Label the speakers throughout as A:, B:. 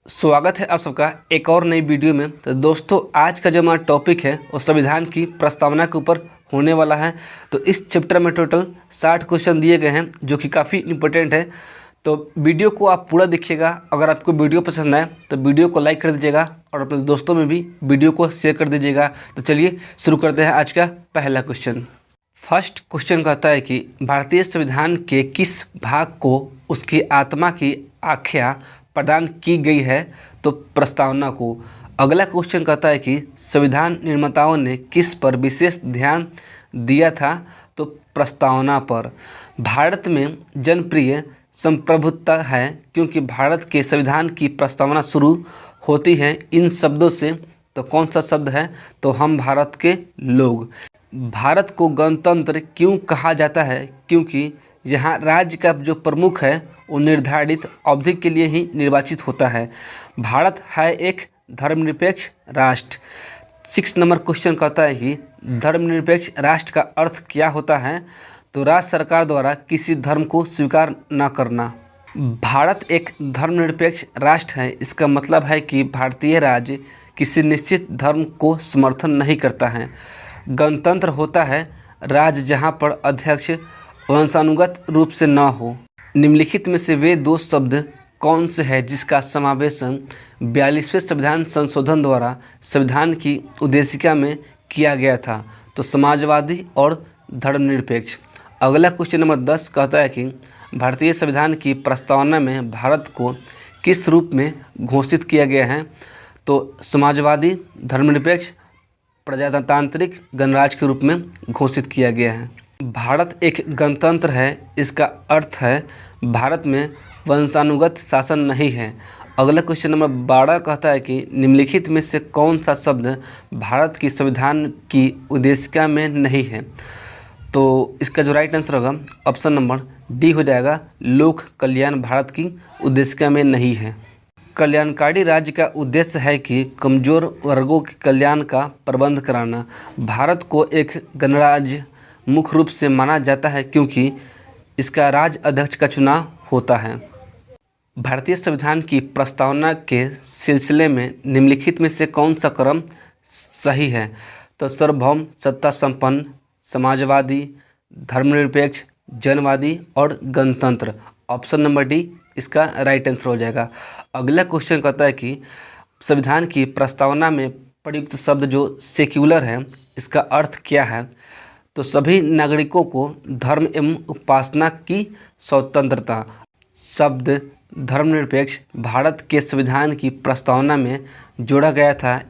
A: स्वागत है आप सबका एक और नई वीडियो में। तो दोस्तों आज का जो हमारा टॉपिक है वो संविधान की प्रस्तावना के ऊपर होने वाला है। तो इस चैप्टर में टोटल 60 क्वेश्चन दिए गए हैं जो कि काफ़ी इम्पोर्टेंट है। तो वीडियो को आप पूरा देखिएगा। अगर आपको वीडियो पसंद आए तो वीडियो को लाइक कर दीजिएगा और अपने दोस्तों में भी वीडियो को शेयर कर दीजिएगा। तो चलिए शुरू करते हैं आज का पहला क्वेश्चन। फर्स्ट क्वेश्चन कहता है कि भारतीय संविधान के किस भाग को उसकी आत्मा की आख्या प्रदान की गई है? तो प्रस्तावना को। अगला क्वेश्चन कहता है कि संविधान निर्माताओं ने किस पर विशेष ध्यान दिया था? तो प्रस्तावना पर। भारत में जनप्रिय संप्रभुता है क्योंकि भारत के संविधान की प्रस्तावना शुरू होती है इन शब्दों से। तो कौन सा शब्द है? तो हम भारत के लोग। भारत को गणतंत्र क्यों कहा जाता है? क्योंकि यहाँ राज्य का जो प्रमुख है वो निर्धारित अवधि के लिए ही निर्वाचित होता है। भारत है एक धर्मनिरपेक्ष राष्ट्र। 6 नंबर क्वेश्चन कहता है कि धर्मनिरपेक्ष राष्ट्र का अर्थ क्या होता है? तो राज्य सरकार द्वारा किसी धर्म को स्वीकार न करना। भारत एक धर्मनिरपेक्ष राष्ट्र है, इसका मतलब है कि भारतीय राज्य किसी निश्चित धर्म को समर्थन नहीं करता है। गणतंत्र होता है राज्य जहाँ पर अध्यक्ष वंशानुगत रूप से न हो। निम्नलिखित में से वे दो शब्द कौन से हैं जिसका समावेशन 42वें संविधान संशोधन द्वारा संविधान की उद्देशिका में किया गया था? तो समाजवादी और धर्मनिरपेक्ष। अगला क्वेश्चन नंबर 10 कहता है कि भारतीय संविधान की प्रस्तावना में भारत को किस रूप में घोषित किया गया है? तो समाजवादी, धर्मनिरपेक्ष, प्रजातांत्रिक गणराज्य के रूप में घोषित किया गया है। भारत एक गणतंत्र है, इसका अर्थ है भारत में वंशानुगत शासन नहीं है। अगला क्वेश्चन नंबर 12 कहता है कि निम्नलिखित में से कौन सा शब्द भारत की संविधान की उद्देशिका में नहीं है? तो इसका जो राइट आंसर होगा ऑप्शन नंबर डी हो जाएगा, लोक कल्याण भारत की उद्देशिका में नहीं है। कल्याणकारी राज्य का उद्देश्य है कि कमज़ोर वर्गों के कल्याण का प्रबंध कराना। भारत को एक गणराज्य मुख्य रूप से माना जाता है क्योंकि इसका राज्य अध्यक्ष का चुनाव होता है। भारतीय संविधान की प्रस्तावना के सिलसिले में निम्नलिखित में से कौन सा क्रम सही है? तो सार्वभौम, सत्ता संपन्न, समाजवादी, धर्मनिरपेक्ष, जनवादी और गणतंत्र। ऑप्शन नंबर डी इसका राइट आंसर हो जाएगा। अगला क्वेश्चन कहता है कि संविधान की प्रस्तावना में प्रयुक्त शब्द जो सेक्युलर है इसका अर्थ क्या है? तो सभी नागरिकों को धर्म एवं उपासना की स्वतंत्रता। शब्द धर्मनिरपेक्ष भारत के संविधान की प्रस्तावना में जोड़ा गया था,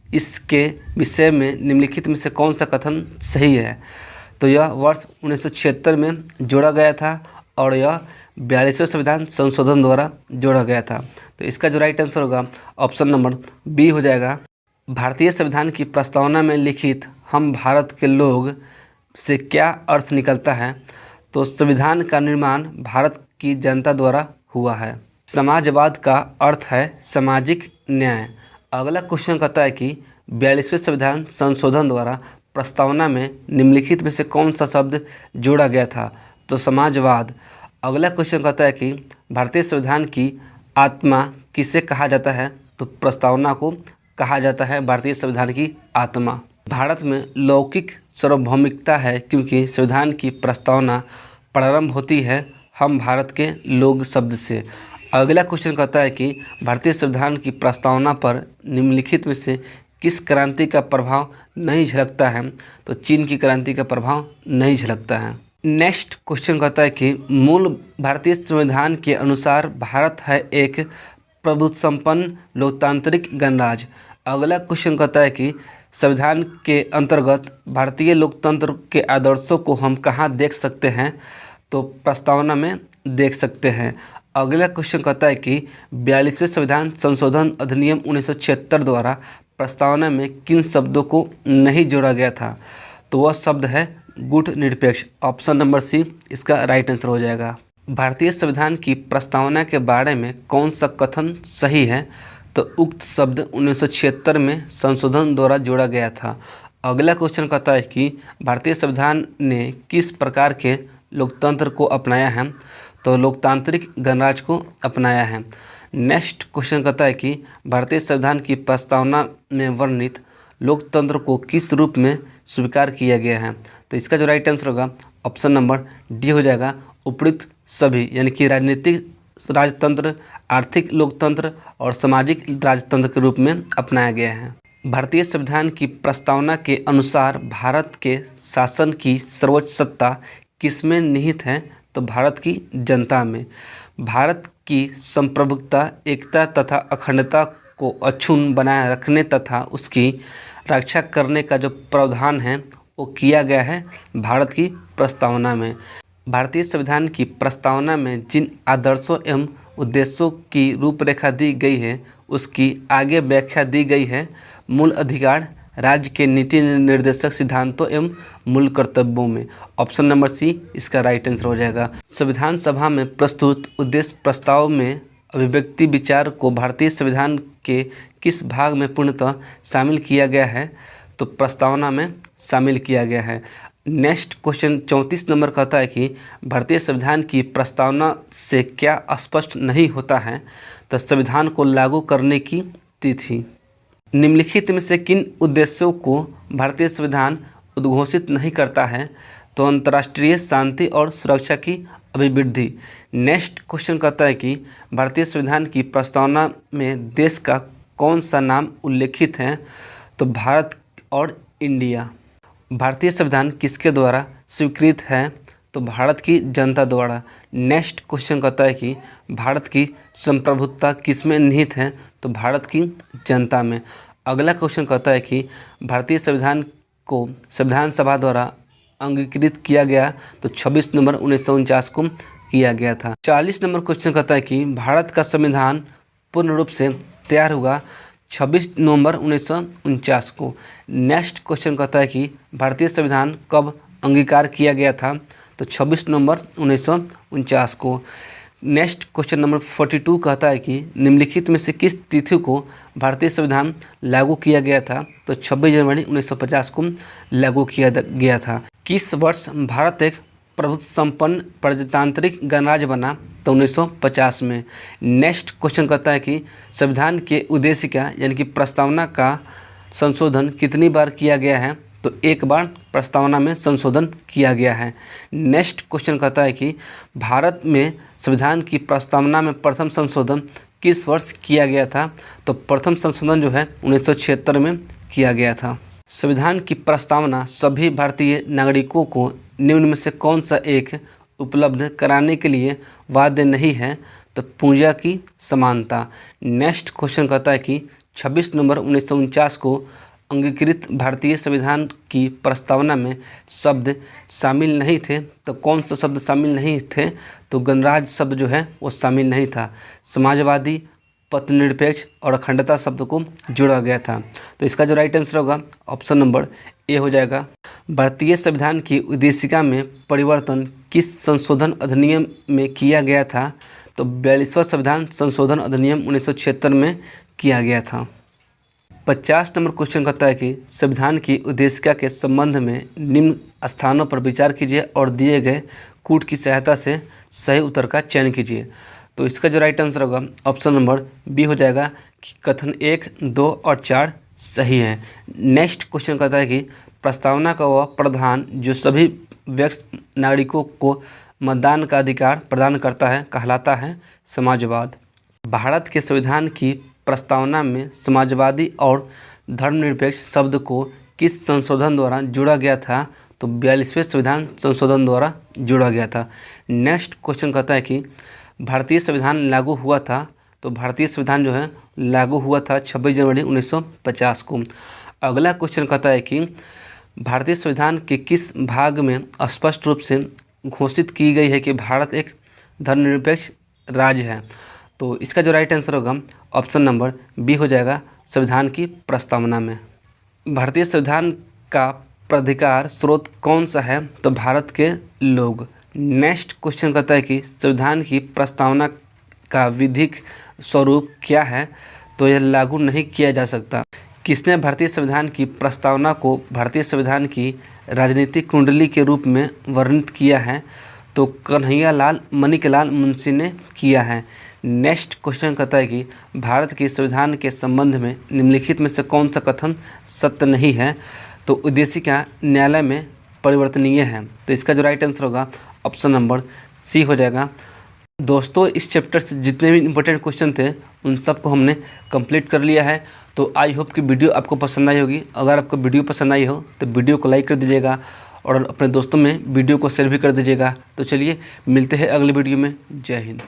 A: इसके विषय में निम्नलिखित में से कौन सा कथन सही है? तो यह वर्ष 1976 में जोड़ा गया था और यह 42वें संविधान संशोधन द्वारा जोड़ा गया था। तो इसका जो राइट आंसर होगा ऑप्शन नंबर बी हो जाएगा। भारतीय संविधान की प्रस्तावना में लिखित हम भारत के लोग से क्या अर्थ निकलता है? तो संविधान का निर्माण भारत की जनता द्वारा हुआ है। समाजवाद का अर्थ है सामाजिक न्याय। अगला क्वेश्चन कहता है कि 42वें संविधान संशोधन द्वारा प्रस्तावना में निम्नलिखित में से कौन सा शब्द जोड़ा गया था? तो समाजवाद। अगला क्वेश्चन कहता है कि भारतीय संविधान की आत्मा किसे कहा जाता है? तो प्रस्तावना को कहा जाता है भारतीय संविधान की आत्मा। भारत में लौकिक सार्वभौमिकता है क्योंकि संविधान की प्रस्तावना प्रारंभ होती है हम भारत के लोग शब्द से। अगला क्वेश्चन कहता है कि भारतीय संविधान की प्रस्तावना पर निम्नलिखित में से किस क्रांति का प्रभाव नहीं झलकता है? तो चीन की क्रांति का प्रभाव नहीं झलकता है। नेक्स्ट क्वेश्चन कहता है कि मूल भारतीय संविधान के अनुसार भारत है एक प्रभुसंपन्न लोकतांत्रिक गणराज्य। अगला क्वेश्चन कहता है कि संविधान के अंतर्गत भारतीय लोकतंत्र के आदर्शों को हम कहाँ देख सकते हैं? तो प्रस्तावना में देख सकते हैं। अगला क्वेश्चन कहता है कि 42वें संविधान संशोधन अधिनियम 1976 द्वारा प्रस्तावना में किन शब्दों को नहीं जोड़ा गया था? तो वह शब्द है गुट निरपेक्ष। ऑप्शन नंबर सी इसका राइट आंसर हो जाएगा। भारतीय संविधान की प्रस्तावना के बारे में कौन सा कथन सही है? तो उक्त शब्द 1976 में संशोधन द्वारा जोड़ा गया था। अगला क्वेश्चन कहता है कि भारतीय संविधान ने किस प्रकार के लोकतंत्र को अपनाया है? तो लोकतांत्रिक गणराज्य को अपनाया है। नेक्स्ट क्वेश्चन कहता है कि भारतीय संविधान की प्रस्तावना में वर्णित लोकतंत्र को किस रूप में स्वीकार किया गया है। तो इसका जो राइट आंसर होगा ऑप्शन नंबर डी हो जाएगा, उपयुक्त सभी, यानी कि राजनीतिक राजतंत्र, आर्थिक लोकतंत्र और सामाजिक राजतंत्र के रूप में अपनाया गया है। भारतीय संविधान की प्रस्तावना के अनुसार भारत के शासन की सर्वोच्च सत्ता किसमें निहित है। तो भारत की जनता में। भारत की संप्रभुता, एकता तथा अखंडता को अक्षुण्ण बनाए रखने तथा उसकी रक्षा करने का जो प्रावधान है वो किया गया है भारत की प्रस्तावना में। भारतीय संविधान की प्रस्तावना में जिन आदर्शों एवं उद्देश्यों की रूपरेखा दी गई है उसकी आगे व्याख्या दी गई है मूल अधिकार, राज्य के नीति निर्देशक सिद्धांतों एवं मूल कर्तव्यों में। ऑप्शन नंबर सी इसका राइट आंसर हो जाएगा। संविधान सभा में प्रस्तुत उद्देश्य प्रस्ताव में अभिव्यक्ति विचार को भारतीय संविधान के किस भाग में पूर्णतः शामिल किया गया है। तो प्रस्तावना में शामिल किया गया है। नेक्स्ट क्वेश्चन 34 नंबर कहता है कि भारतीय संविधान की प्रस्तावना से क्या स्पष्ट नहीं होता है। तो संविधान को लागू करने की तिथि। निम्नलिखित में से किन उद्देश्यों को भारतीय संविधान उद्घोषित नहीं करता है। तो अंतर्राष्ट्रीय शांति और सुरक्षा की अभिवृद्धि। नेक्स्ट क्वेश्चन कहता है कि भारतीय संविधान की प्रस्तावना में देश का कौन सा नाम उल्लेखित है। तो भारत और इंडिया। भारतीय संविधान किसके द्वारा स्वीकृत है। तो भारत की जनता द्वारा। नेक्स्ट क्वेश्चन कहता है कि भारत की संप्रभुता किसमें निहित है। तो भारत की जनता में। अगला क्वेश्चन कहता है कि भारतीय संविधान को संविधान सभा द्वारा अंगीकृत किया गया। तो 26 नवंबर 1949 को किया गया था। 40 नंबर क्वेश्चन कहता है कि भारत का संविधान पूर्ण रूप से तैयार हुआ 26 नवंबर 1949 को। नेक्स्ट क्वेश्चन कहता है कि भारतीय संविधान कब अंगीकार किया गया था। तो 26 नवंबर 1949 को। नेक्स्ट क्वेश्चन नंबर 42 कहता है कि निम्नलिखित में से किस तिथि को भारतीय संविधान लागू किया गया था। तो 26 जनवरी 1950 को लागू किया गया था। किस वर्ष भारत एक प्रभुत्व संपन्न प्रजातांत्रिक गणराज्य बना। तो 1950 में। नेक्स्ट क्वेश्चन कहता है कि संविधान के उद्देशिका यानी कि प्रस्तावना का संशोधन कितनी बार किया गया है। तो एक बार प्रस्तावना में संशोधन किया गया है। नेक्स्ट क्वेश्चन कहता है कि भारत में संविधान की प्रस्तावना में प्रथम संशोधन किस वर्ष किया गया था। तो प्रथम संशोधन जो है 1976 में किया गया था। संविधान की प्रस्तावना सभी भारतीय नागरिकों को निम्न में से कौन सा एक उपलब्ध कराने के लिए बाध्य नहीं है। तो पूंजा की समानता। नेक्स्ट क्वेश्चन कहता है कि 26 नवंबर 1949 को अंगीकृत भारतीय संविधान की प्रस्तावना में शब्द शामिल नहीं थे। तो कौन सा शब्द शामिल नहीं थे। तो गणराज्य शब्द जो है वो शामिल नहीं था। समाजवादी, पथनिरपेक्ष और अखंडता शब्द को जोड़ा गया था। तो इसका जो राइट आंसर होगा ऑप्शन नंबर ए हो जाएगा। भारतीय संविधान की उद्देशिका में परिवर्तन किस संशोधन अधिनियम में किया गया था। तो 42वां संविधान संशोधन अधिनियम 1976 में किया गया था। 50 नंबर क्वेश्चन कहता है कि संविधान की उद्देशिका के संबंध में निम्न स्थानों पर विचार कीजिए और दिए गए कूट की सहायता से सही उत्तर का चयन कीजिए। तो इसका जो राइट आंसर होगा ऑप्शन नंबर बी हो जाएगा कि कथन 1, 2 और 4 सही है। नेक्स्ट क्वेश्चन कहता है कि प्रस्तावना का वह प्रावधान जो सभी व्यस्त नागरिकों को मतदान का अधिकार प्रदान करता है कहलाता है समाजवाद। भारत के संविधान की प्रस्तावना में समाजवादी और धर्मनिरपेक्ष शब्द को किस संशोधन द्वारा जोड़ा गया था। तो 42वें संविधान संशोधन द्वारा जोड़ा गया था। नेक्स्ट क्वेश्चन कहता है कि भारतीय संविधान लागू हुआ था। तो भारतीय संविधान जो है लागू हुआ था 26 जनवरी 1950 को। अगला क्वेश्चन कहता है कि भारतीय संविधान के किस भाग में स्पष्ट रूप से घोषित की गई है कि भारत एक धर्मनिरपेक्ष राज्य है। तो इसका जो राइट आंसर होगा ऑप्शन नंबर बी हो जाएगा, संविधान की प्रस्तावना में। भारतीय संविधान का प्राधिकार स्रोत कौन सा है। तो भारत के लोग। नेक्स्ट क्वेश्चन कहता है कि संविधान की प्रस्तावना का विधिक स्वरूप क्या है। तो यह लागू नहीं किया जा सकता। किसने भारतीय संविधान की प्रस्तावना को भारतीय संविधान की राजनीतिक कुंडली के रूप में वर्णित किया है। तो कन्हैया लाल मणिकलाल मुंशी ने किया है। नेक्स्ट क्वेश्चन कहता है कि भारत के संविधान के संबंध में निम्नलिखित में से कौन सा कथन सत्य नहीं है। तो उद्देशिका न्यायालय में परिवर्तनीय है। तो इसका जो राइट आंसर होगा ऑप्शन नंबर सी हो जाएगा। दोस्तों इस चैप्टर से जितने भी इंपॉर्टेंट क्वेश्चन थे उन सबको हमने कंप्लीट कर लिया है। तो आई होप कि वीडियो आपको पसंद आई होगी। अगर आपको वीडियो पसंद आई हो तो वीडियो को लाइक कर दीजिएगा और अपने दोस्तों में वीडियो को शेयर भी कर दीजिएगा। तो चलिए मिलते हैं अगले वीडियो में। जय हिंद।